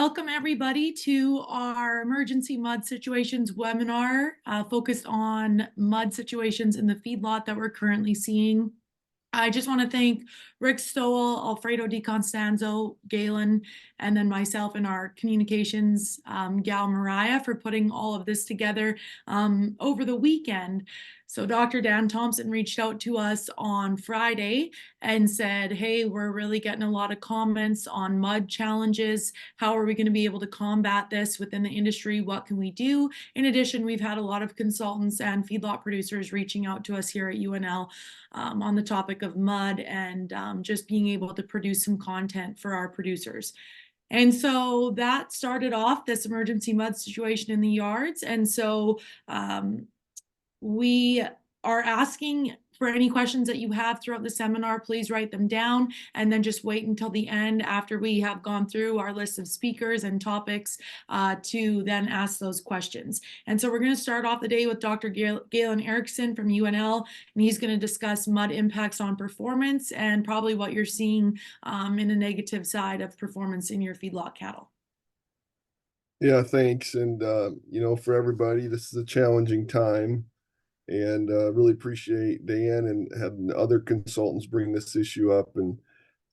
Welcome everybody to our emergency mud situations webinar focused on mud situations in the feedlot that we're currently seeing. I just want to thank Rick Stowell, Alfredo DiConstanzo, Galen, and then myself and our communications gal Mariah for putting all of this together over the weekend. So Dr. Dan Thompson reached out to us on Friday and said, hey, we're really getting a lot of comments on mud challenges. How are we going to be able to combat this within the industry? What can we do? In addition, we've had a lot of consultants and feedlot producers reaching out to us here at UNL on the topic of mud and just being able to produce some content for our producers. And so that started off this emergency mud situation in the yards. And so we are asking for any questions that you have throughout the seminar. Please write them down and then just wait until the end after we have gone through our list of speakers and topics to then ask those questions. And so we're going to start off the day with Dr. Galen Erickson from UNL, and he's going to discuss mud impacts on performance and probably what you're seeing in a negative side of performance in your feedlot cattle. Yeah, thanks. And, for everybody, this is a challenging time. And really appreciate Dan and having other consultants bring this issue up. And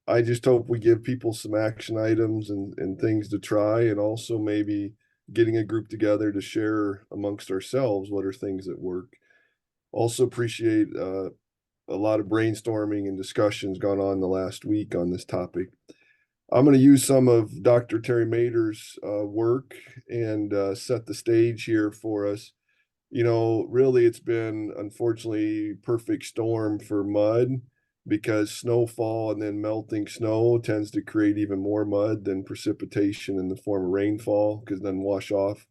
I just hope we give people some action items and things to try, and also maybe getting a group together to share amongst ourselves what are things that work. Also appreciate a lot of brainstorming and discussions gone on the last week on this topic. I'm going to use some of Dr. Terry Mader's work and set the stage here for us. Really it's been, unfortunately, perfect storm for mud, because snowfall and then melting snow tends to create even more mud than precipitation in the form of rainfall, because then wash off.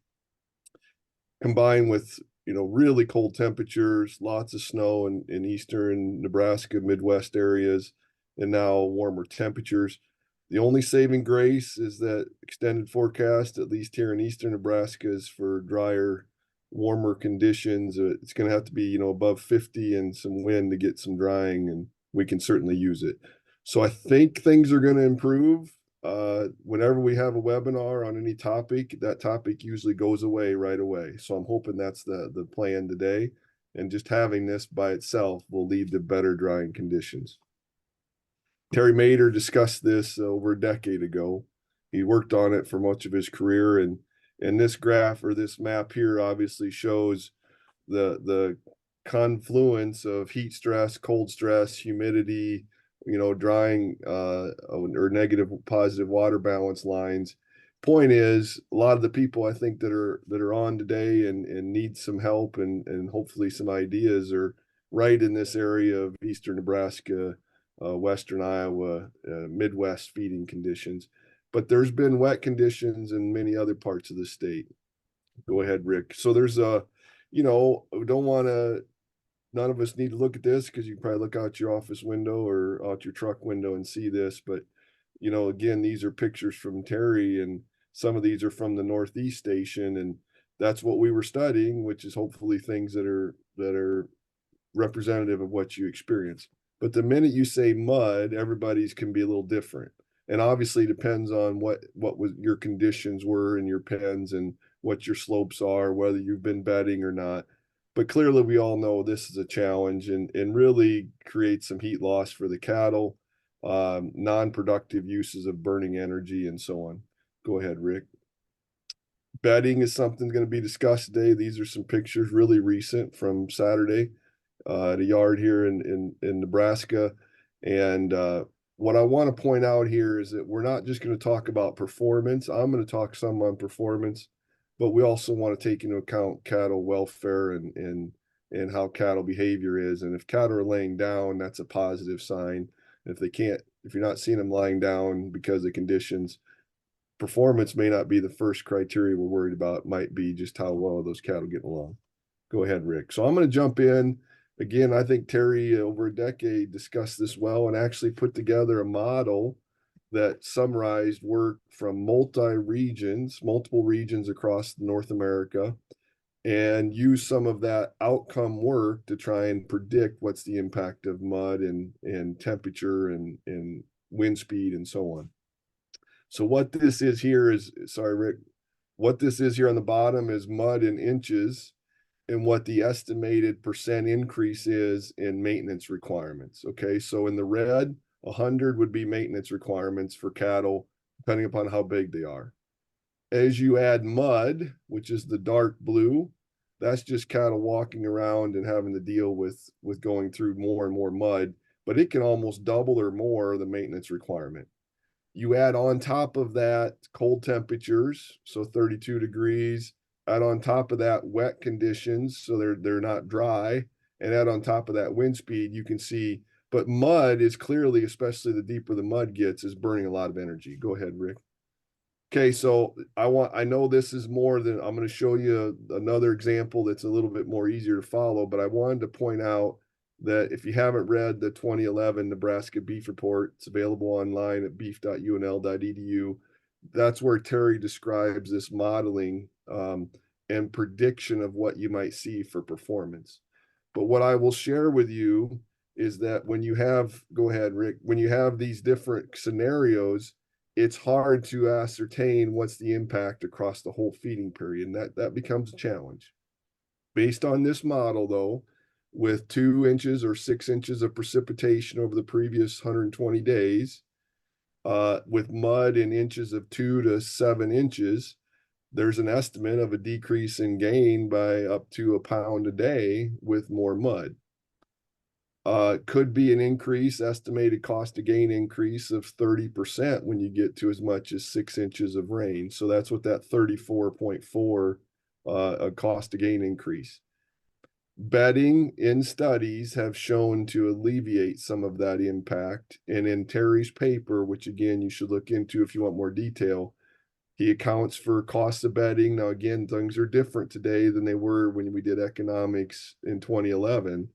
Combined with, really cold temperatures, lots of snow in eastern Nebraska, Midwest areas, and now warmer temperatures. The only saving grace is that extended forecast, at least here in eastern Nebraska, is for drier, warmer conditions. It's going to have to be, above 50 and some wind to get some drying, and we can certainly use it. So I think things are going to improve. Whenever we have a webinar on any topic, that topic usually goes away right away. So I'm hoping that's the plan today. And just having this by itself will lead to better drying conditions. Terry Mader discussed this over a decade ago. He worked on it for much of his career, and this graph, or this map here, obviously shows the confluence of heat stress, cold stress, humidity, drying or negative positive water balance lines. Point is, a lot of the people I think that are on today and need some help and hopefully some ideas are right in this area of eastern Nebraska, western Iowa, Midwest feeding conditions. But there's been wet conditions in many other parts of the state. Go ahead, Rick. So there's we don't want to, none of us need to look at this, because you can probably look out your office window or out your truck window and see this. But, again, these are pictures from Terry, and some of these are from the Northeast station. And that's what we were studying, which is hopefully things that are representative of what you experience. But the minute you say mud, everybody's can be a little different. And obviously depends on what was your conditions were in your pens and what your slopes are, whether you've been bedding or not. But clearly we all know this is a challenge and really creates some heat loss for the cattle, non-productive uses of burning energy, and so on. Go ahead, Rick. Bedding is something going to be discussed today. These are some pictures really recent from Saturday at a yard here in Nebraska. And what I want to point out here is that we're not just going to talk about performance. I'm going to talk some on performance, but we also want to take into account cattle welfare and how cattle behavior is. And if cattle are laying down, that's a positive sign. If you're not seeing them lying down because of conditions, performance may not be the first criteria we're worried about. It might be just how well are those cattle getting along. Go ahead, Rick. So I'm going to jump in. Again, I think Terry, over a decade, discussed this well and actually put together a model that summarized work from multiple regions across North America, and use some of that outcome work to try and predict what's the impact of mud and temperature and wind speed and so on. So what this is here is, sorry, Rick, what this is here on the bottom is mud in inches and what the estimated percent increase is in maintenance requirements. Okay, so in the red, 100 would be maintenance requirements for cattle, depending upon how big they are. As you add mud, which is the dark blue, that's just cattle walking around and having to deal with going through more and more mud, but it can almost double or more the maintenance requirement. You add on top of that cold temperatures, so 32 degrees, add on top of that wet conditions, so they're not dry, and add on top of that wind speed, you can see, but mud is clearly, especially the deeper the mud gets, is burning a lot of energy. Go ahead, Rick. Okay, so I know this is more than, I'm going to show you another example that's a little bit more easier to follow, but I wanted to point out that if you haven't read the 2011 Nebraska Beef Report, it's available online at beef.unl.edu. That's where Terry describes this modeling and prediction of what you might see for performance. But what I will share with you is that when you have, go ahead, Rick, when you have these different scenarios, it's hard to ascertain what's the impact across the whole feeding period, and that becomes a challenge. Based on this model, though, with 2 inches or 6 inches of precipitation over the previous 120 days, with mud in inches of 2 to 7 inches, there's an estimate of a decrease in gain by up to a pound a day with more mud. Could be an increase, estimated cost to gain increase of 30% when you get to as much as 6 inches of rain. So that's what that 34.4 cost to gain increase. Bedding in studies have shown to alleviate some of that impact. And in Terry's paper, which again, you should look into if you want more detail, he accounts for costs of bedding. Now, again, things are different today than they were when we did economics in 2011.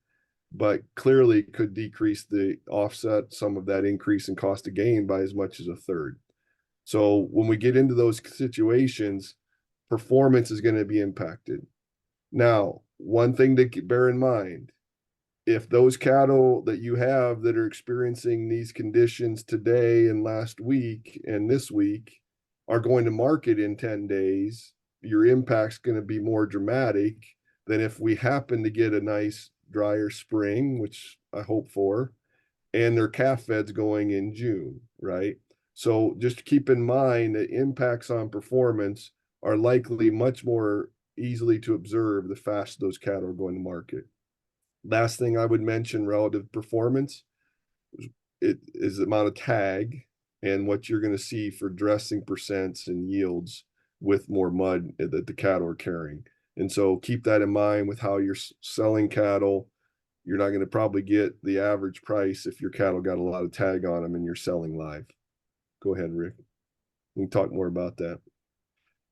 But clearly could decrease offset some of that increase in cost of gain by as much as a third. So when we get into those situations, performance is going to be impacted. Now, one thing to bear in mind, if those cattle that you have that are experiencing these conditions today and last week and this week are going to market in 10 days, your impact's going to be more dramatic than if we happen to get a nice drier spring, which I hope for, and their calf fed's going in June, right? So just keep in mind that impacts on performance are likely much more easily to observe the faster those cattle are going to market. Last thing I would mention relative to performance, it is the amount of tag and what you're going to see for dressing percents and yields with more mud that the cattle are carrying. And so keep that in mind with how you're selling cattle. You're not going to probably get the average price if your cattle got a lot of tag on them and you're selling live. Go ahead, Rick. We can talk more about that.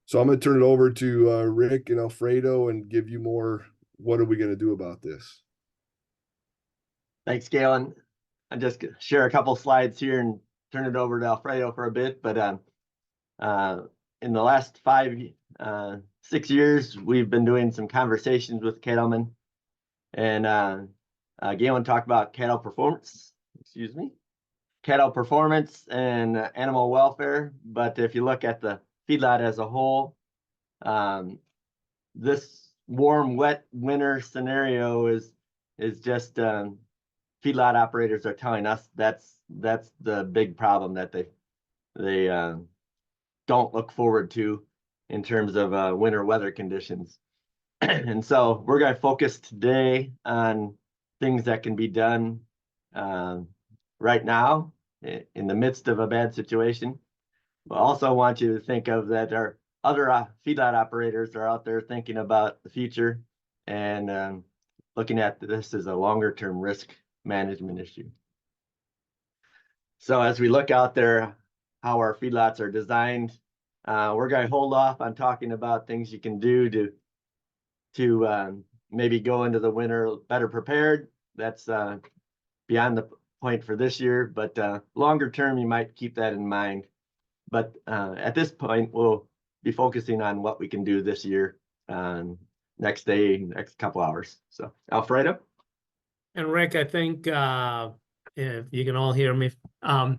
So I'm going to turn it over to Rick and Alfredo and give you more. What are we going to do about this? Thanks, Galen. I'll just share a couple slides here and turn it over to Alfredo for a bit. But in the last 6 years, we've been doing some conversations with cattlemen, and Galen talked about cattle performance, cattle performance and animal welfare. But if you look at the feedlot as a whole, this warm, wet winter scenario is just feedlot operators are telling us that's the big problem that they don't look forward to in terms of winter weather conditions. And so we're going to focus today on things that can be done right now in the midst of a bad situation. But also want you to think of that our other feedlot operators are out there thinking about the future and looking at this as a longer term risk management issue. So as we look out there, how our feedlots are designed, we're going to hold off on talking about things you can do to maybe go into the winter better prepared. That's beyond the point for this year, but longer term, you might keep that in mind. But at this point, we'll be focusing on what we can do this year, next day, next couple hours. So Alfredo? And Rick, I think if you can all hear me, I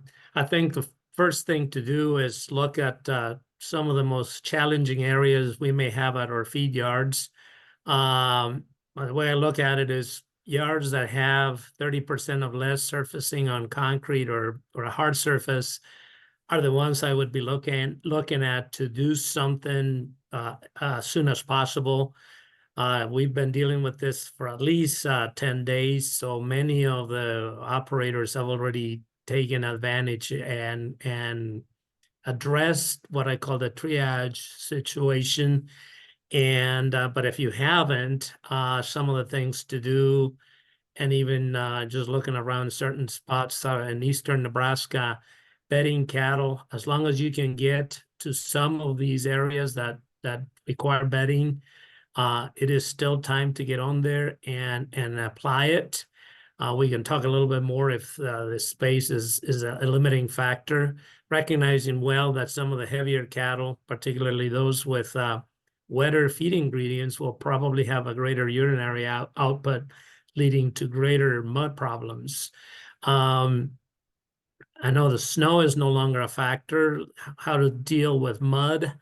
think the first thing to do is look at some of the most challenging areas we may have at our feed yards. The way I look at it is yards that have 30% of less surfacing on concrete or a hard surface are the ones I would be looking at to do something as soon as possible. We've been dealing with this for at least 10 days, so many of the operators have already taken advantage and addressed what I call the triage situation. And but if you haven't, some of the things to do, and even just looking around certain spots in eastern Nebraska, bedding cattle, as long as you can get to some of these areas that require bedding, it is still time to get on there and apply it. We can talk a little bit more if the space is a limiting factor, recognizing well that some of the heavier cattle, particularly those with wetter feed ingredients, will probably have a greater urinary output, leading to greater mud problems. I know the snow is no longer a factor. How to deal with mud?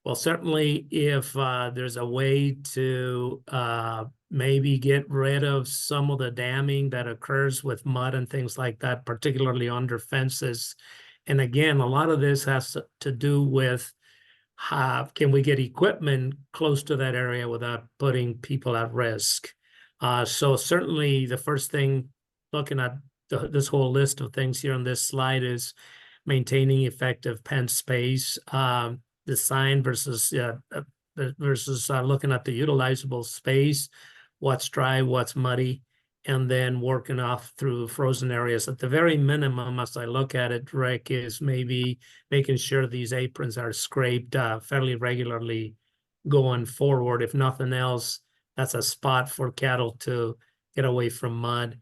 Well, certainly if there's a way to maybe get rid of some of the damming that occurs with mud and things like that, particularly under fences. And again, a lot of this has to do with can we get equipment close to that area without putting people at risk? So certainly the first thing, looking at this whole list of things here on this slide, is maintaining effective pen space, design versus looking at the utilizable space, what's dry, what's muddy, and then working off through frozen areas. At the very minimum, as I look at it, Rick, is maybe making sure these aprons are scraped fairly regularly going forward. If nothing else, that's a spot for cattle to get away from mud.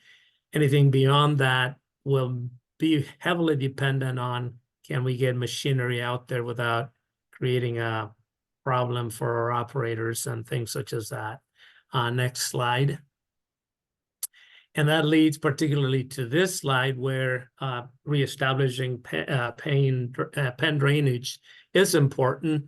Anything beyond that will be heavily dependent on, can we get machinery out there without creating a problem for our operators and things such as that. Next slide. And that leads particularly to this slide where reestablishing pen drainage is important,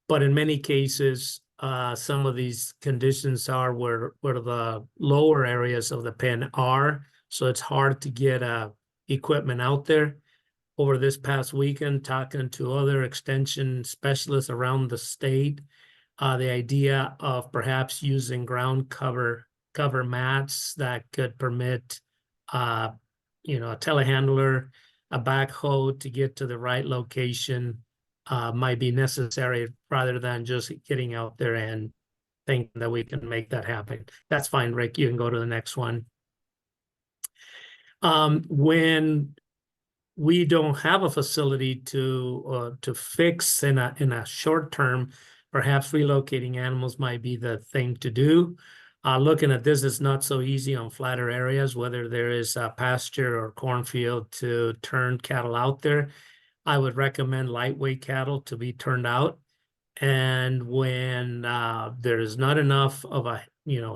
but in many cases, some of these conditions are where the lower areas of the pen are, so it's hard to get equipment out there. Over this past weekend, talking to other extension specialists around the state, the idea of perhaps using ground cover mats that could permit, a telehandler, a backhoe to get to the right location might be necessary, rather than just getting out there and thinking that we can make that happen. That's fine, Rick. You can go to the next one. When we don't have a facility to fix in a short term, perhaps relocating animals might be the thing to do. Looking at this, it's not so easy on flatter areas, whether there is a pasture or cornfield, to turn cattle out there. I would recommend lightweight cattle to be turned out. And when there is not enough of a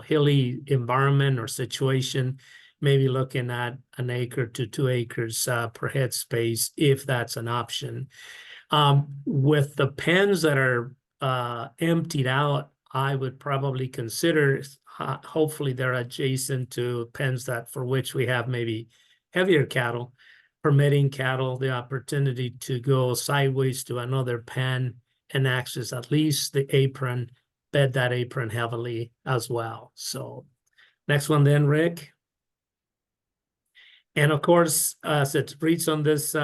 hilly environment or situation, maybe looking at 1 acre to 2 acres per head space, if that's an option. With the pens that are emptied out, I would probably consider, hopefully they're adjacent to pens for which we have maybe heavier cattle, permitting cattle the opportunity to go sideways to another pen and access at least the apron, bed that apron heavily as well. So next one then, Rick. And of course, as it reads on this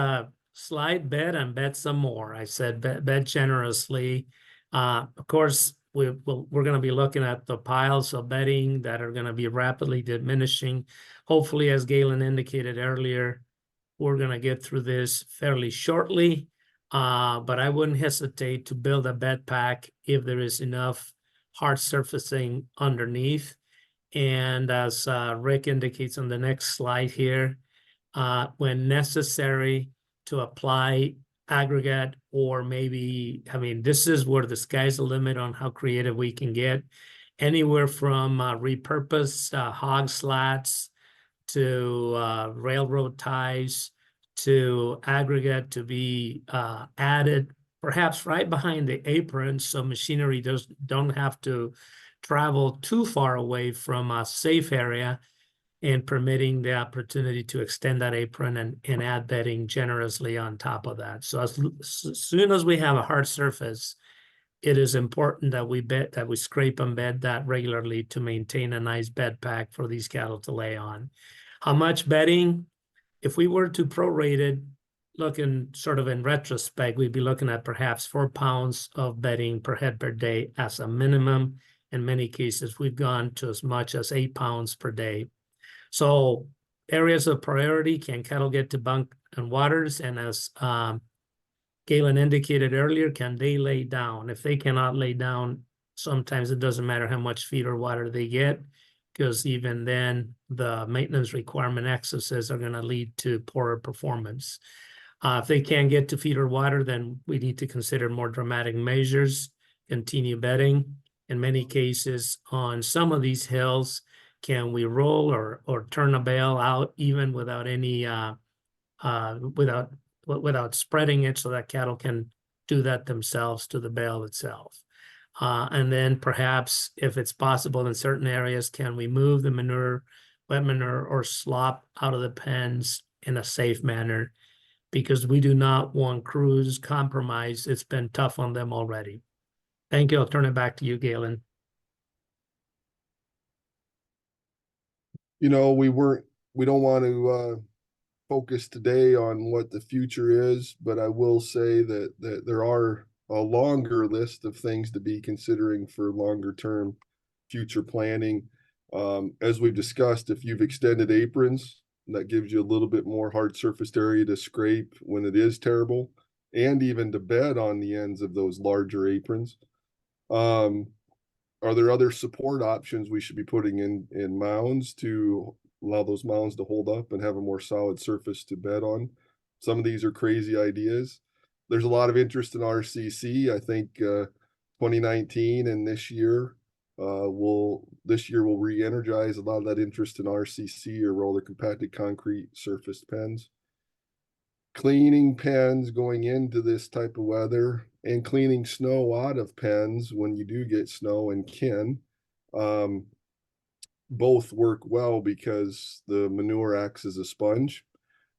slide, bed and bed some more. I said bed generously. Of course, we're going to be looking at the piles of bedding that are going to be rapidly diminishing. Hopefully, as Galen indicated earlier, we're going to get through this fairly shortly, but I wouldn't hesitate to build a bed pack if there is enough hard surfacing underneath. And as Rick indicates on the next slide here, when necessary, to apply aggregate, or maybe, this is where the sky's the limit on how creative we can get, anywhere from repurposed hog slats to railroad ties to aggregate to be added, perhaps right behind the apron, so machinery don't have to travel too far away from a safe area, and permitting the opportunity to extend that apron and add bedding generously on top of that. So as soon as we have a hard surface, it is important that we scrape and bed that regularly to maintain a nice bed pack for these cattle to lay on. How much bedding? If we were to prorate it, looking sort of in retrospect, we'd be looking at perhaps 4 pounds of bedding per head per day as a minimum. In many cases, we've gone to as much as 8 pounds per day. So areas of priority: can cattle get to bunk and waters? And as Galen indicated earlier, can they lay down? If they cannot lay down, sometimes it doesn't matter how much feed or water they get, because even then the maintenance requirement excesses are going to lead to poorer performance. If they can't get to feed or water, then we need to consider more dramatic measures, continue bedding. In many cases, on some of these hills, can we roll or turn a bale out even without any without spreading it, so that cattle can do that themselves to the bale itself? And then perhaps, if it's possible in certain areas, can we move the manure, wet manure or slop out of the pens in a safe manner? Because we do not want crews compromised. It's been tough on them already. Thank you. I'll turn it back to you, Galen. You know, we don't want to focus today on what the future is, but I will say that there are a longer list of things to be considering for longer term future planning. As we've discussed, if you've extended aprons, that gives you a little bit more hard surfaced area to scrape when it is terrible, and even to bed on the ends of those larger aprons. Are there other support options we should be putting in mounds to allow those mounds to hold up and have a more solid surface to bed on? Some of these are crazy ideas. There's a lot of interest in RCC. I think 2019 and this year will re-energize a lot of that interest in RCC, or roller compacted concrete surfaced pens. Cleaning pens going into this type of weather, and cleaning snow out of pens when you do get snow and kin, both work well because the manure acts as a sponge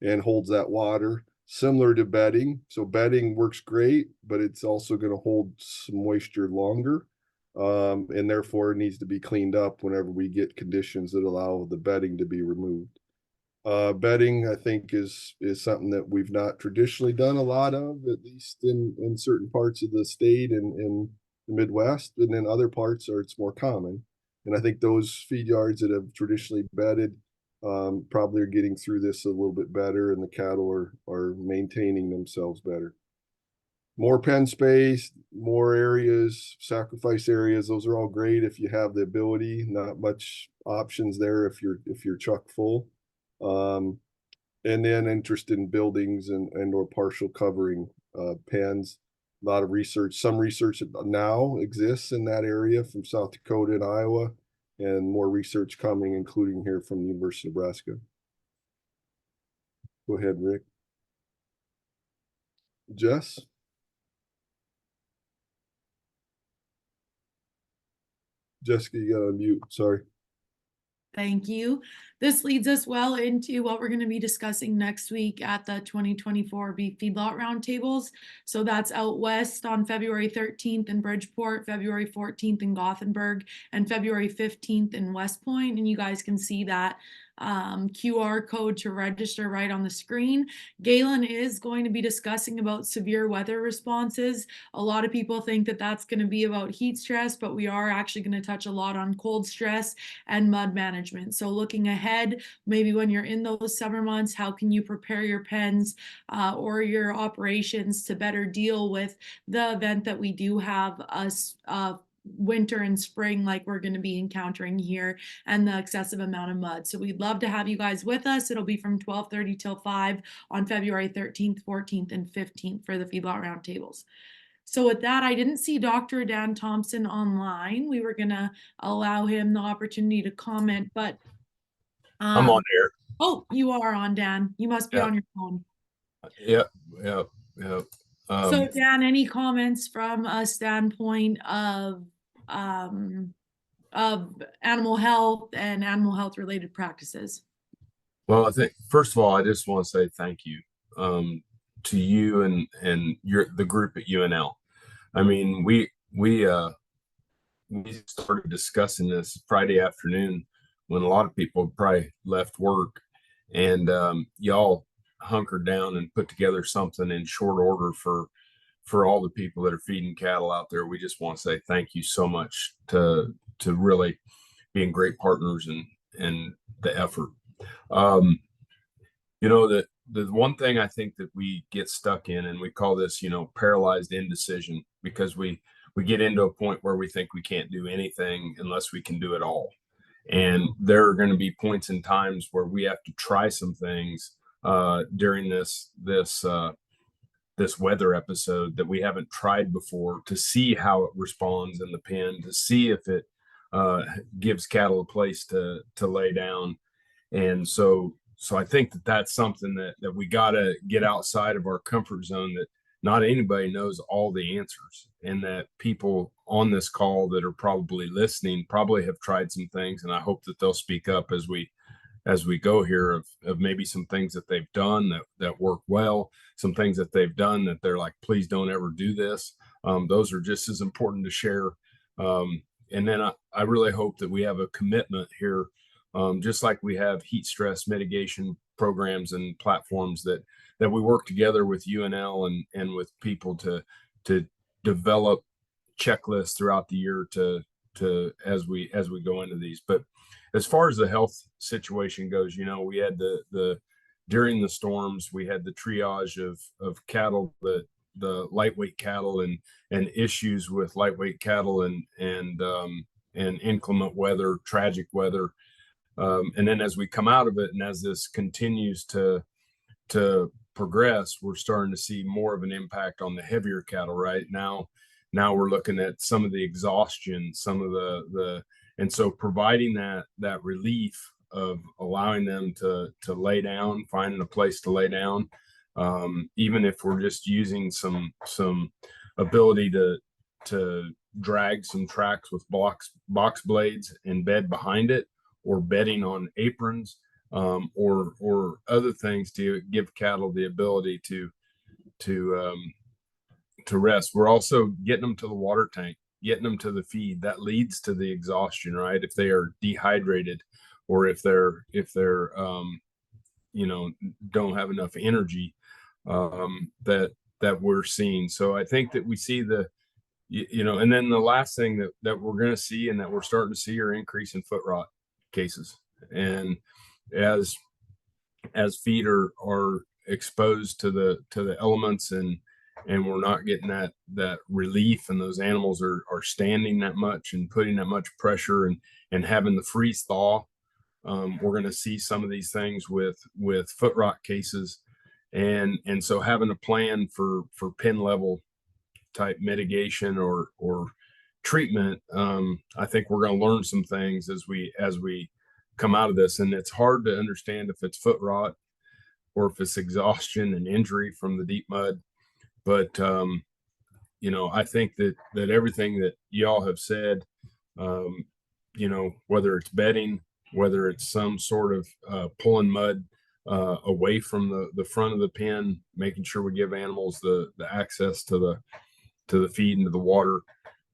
and holds that water, similar to bedding. So bedding works great, but it's also going to hold some moisture longer, and therefore needs to be cleaned up whenever we get conditions that allow the bedding to be removed. Bedding, I think, is something that we've not traditionally done a lot of, at least in certain parts of the state and in the Midwest, and then other parts it's more common. And I think those feed yards that have traditionally bedded probably are getting through this a little bit better, and the cattle are maintaining themselves better. More pen space, more areas, sacrifice areas, those are all great if you have the ability. Not much options there if you're chock full. And then interest in buildings and or partial covering pens. A lot of research, some research now exists in that area from South Dakota and Iowa, and more research coming, including here from the University of Nebraska. Go ahead, Rick. Jess? Jessica, you got on mute, sorry. Thank you. This leads us well into what we're going to be discussing next week at the 2024 Beef Feedlot Roundtables. So that's out west on February 13th in Bridgeport, February 14th in Gothenburg, and February 15th in West Point. And you guys can see that QR code to register right on the screen. Galen is going to be discussing about severe weather responses. A lot of people think that that's going to be about heat stress, but we are actually going to touch a lot on cold stress and mud management. So looking ahead, maybe when you're in those summer months, how can you prepare your pens or your operations to better deal with the event that we do have us winter and spring like we're going to be encountering here, and the excessive amount of mud. So we'd love to have you guys with us. It'll be from 12:30 till 5 on February 13th, 14th, and 15th for the Feedlot Roundtables. So with that, I didn't see Dr. Dan Thompson online. We were going to allow him the opportunity to comment, but I'm on air. oh, you are on, Dan. You must be Yeah. on your phone. Yep, yep, yep. So Dan, any comments from a standpoint of animal health and animal health related practices? Well, I think first of all, I just want to say thank you to you and the group at UNL. I mean, we started discussing this Friday afternoon when a lot of people probably left work, and y'all hunkered down and put together something in short order for all the people that are feeding cattle out there. We just want to say thank you so much to really being great partners and the effort. You know, the one thing I think that we get stuck in, and we call this, you know, paralyzed indecision, because we get into a point where we think we can't do anything unless we can do it all. And there are going to be points in times where we have to try some things during this weather episode that we haven't tried before, to see how it responds in the pen, to see if it gives cattle a place to lay down. And so I think that that's something that we got to get outside of our comfort zone, that not anybody knows all the answers, and that people on this call that are probably listening probably have tried some things, and I hope that they'll speak up as we go here of maybe some things that they've done that work well, some things that they've done that they're like, please don't ever do this. Those are just as important to share. And then I really hope that we have a commitment here, just like we have heat stress mitigation programs and platforms, that we work together with UNL and with people to develop checklists throughout the year to as we go into these. But as far as the health situation goes, you know, we had the during the storms, we had the triage of cattle, the lightweight cattle and issues with lightweight cattle and inclement weather, tragic weather. And then as we come out of it, and as this continues to progress, we're starting to see more of an impact on the heavier cattle right now. Now we're looking at some of the exhaustion, some of the and so providing that relief of allowing them to lay down, finding a place to lay down, even if we're just using some ability to drag some tracks with box blades and bed behind it, or bedding on aprons, or other things to give cattle the ability to rest. We're also getting them to the water tank, getting them to the feed. That leads to the exhaustion, right? If they are dehydrated, or if they're you know, don't have enough energy, that we're seeing. So I think that we see you know, and then the last thing that we're going to see, and that we're starting to see, are increase in foot rot cases. And as feet are exposed to the elements, and we're not getting that relief, and those animals are standing that much and putting that much pressure and having the freeze thaw, we're going to see some of these things with foot rot cases. And so having a plan for pen level type mitigation or treatment, I think we're going to learn some things as we come out of this. And it's hard to understand if it's foot rot or if it's exhaustion and injury from the deep mud. But you know, I think that everything that y'all have said, you know, whether it's bedding, whether it's some sort of pulling mud away from the front of the pen, making sure we give animals the access to the feed and to the water.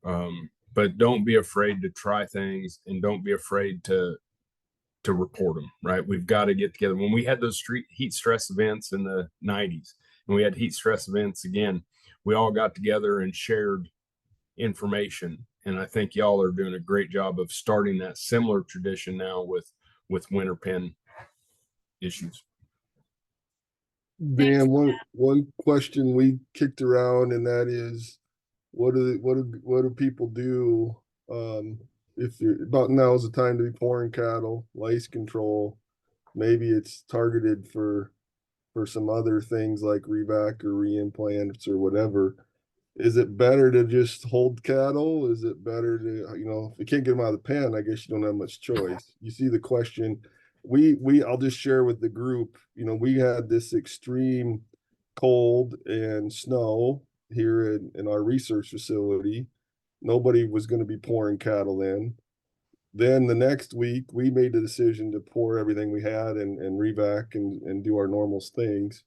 But don't be afraid to try things, and don't be afraid to report them, right? We've got to get together. When we had those heat stress events in the 90s, and we had heat stress events again, we all got together and shared information. And I think y'all are doing a great job of starting that similar tradition now with winter pen issues. Dan, one question we kicked around, and that is, what do people do if you're about now is the time to be pouring cattle, lice control? Maybe it's targeted for some other things like reback or reimplants or whatever. Is it better to just hold cattle? Is it better to, you know, if you can't get them out of the pen, I guess you don't have much choice. You see the question. I'll just share with the group, you know, we had this extreme cold and snow here in our research facility. Nobody was going to be pouring cattle in. Then the next week, we made the decision to pour everything we had and revac and do our normal things.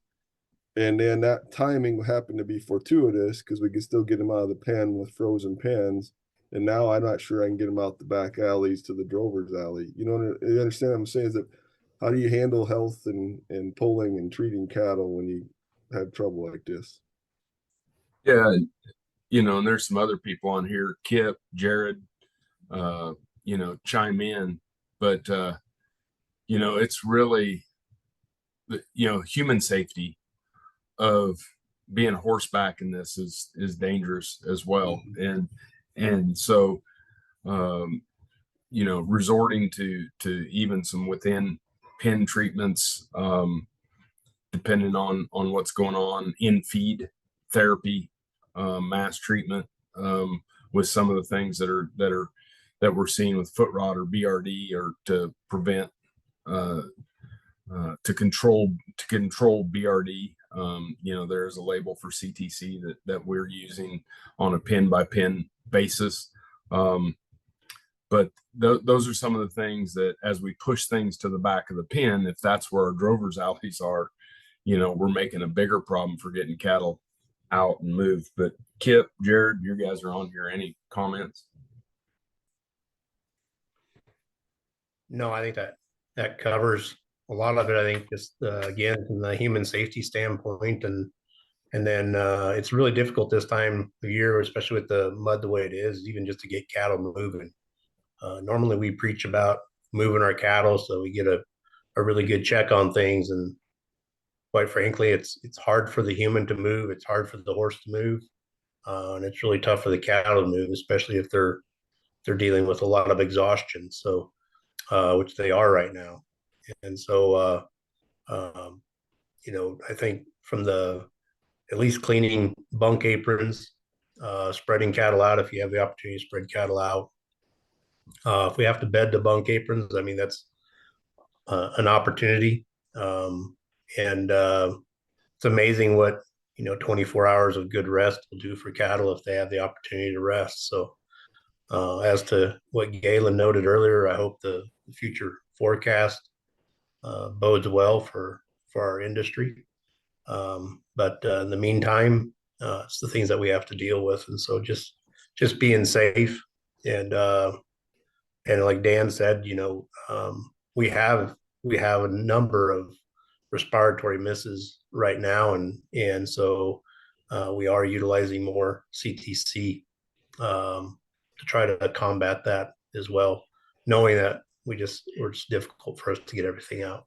And then that timing happened to be fortuitous because we could still get them out of the pen with frozen pens. And now I'm not sure I can get them out the back alleys to the drover's alley. You understand what I'm saying? Is that how do you handle health and pulling and treating cattle when you have trouble like this? Yeah, and there's some other people on here, Kip, Jared, chime in, but it's really human safety of being horseback in this is dangerous as well. And so resorting to even some within pen treatments, depending on what's going on in feed therapy, mass treatment, with some of the things that we're seeing with foot rot or BRD, or to prevent to control BRD. There's a label for CTC that we're using on a pin by pin basis. But those are some of the things that, as we push things to the back of the pen, if that's where our drovers alleys are, we're making a bigger problem for getting cattle out and moved. But Kip, Jared, you guys are on here. Any comments? No, I think that covers a lot of it. I think just again, from the human safety standpoint, and then it's really difficult this time of year, especially with the mud the way it is, even just to get cattle moving. Normally we preach about moving our cattle so we get a really good check on things, and quite frankly, it's hard for the human to move. It's hard for the horse to move, and it's really tough for the cattle to move, especially if they're dealing with a lot of exhaustion. So, which they are right now, and so I think from at least cleaning bunk aprons, spreading cattle out if you have the opportunity to spread cattle out. If we have to bed the bunk aprons, I mean, that's an opportunity. And it's amazing what 24 hours of good rest will do for cattle if they have the opportunity to rest. So as to what Galen noted earlier, I hope the future forecast bodes well for our industry. But in the meantime, it's the things that we have to deal with. And so just being safe, and like Dan said, we have a number of respiratory misses right now, and so we are utilizing more CTC to try to combat that as well, knowing that it's difficult for us to get everything out.